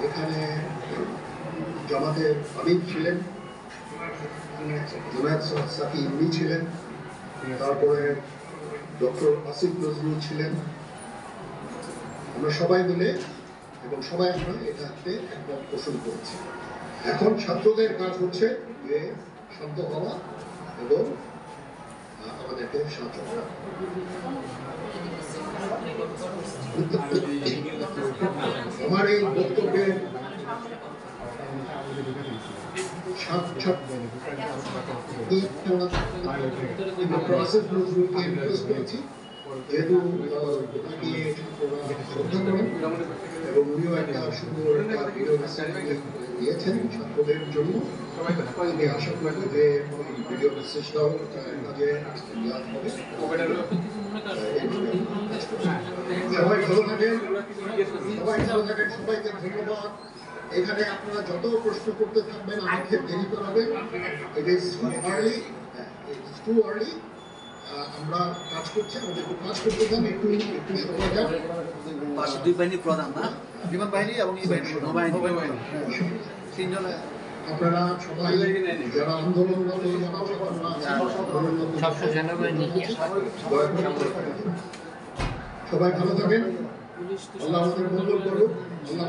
এখানে জামাতের আমির ছিলেন, জুনায়েদ সাকি উনি ছিলেন, তারপরে ডক্টর আসিফ নজরুল ছিলেন। আমরা সবাই মিলে এবং সবাই আমরা এটাতে একমত পোষণ করেছি। এখন ছাত্রদের কাজ হচ্ছে যে শান্ত হওয়া এবং আমাদেরকে সাহায্য করা। আমার এই বক্তব্যের যেহেতু শ্রদ্ধা করেন এবং উনিও একটা সুন্দর ভিডিও মেসেজ দিয়েছেন ছাত্রদের জন্য, আমি আশা করবো যে ভিডিও মেসেজটাও কাজে হবে। সবাই ভালো থাকেন, সবাইকে ধন্যবাদ। এখানে আপনারা যত প্রশ্ন করতে থাকবেন আমাকে দেরি করাবেন। It is too early. আমরা কাজ করছি, আমাদের কাজ করতে দেন, একটু সময় দেন। পাশে দুই বাহিনীর প্রধান না, বিমান বাহিনী এবং এই বাহিনী তিনজনে আপনারা সবাই যারা আন্দোলনরত সবাই ভালো থাকেন। আল্লাহ আমাদের মঙ্গল করুন। আল্লাহ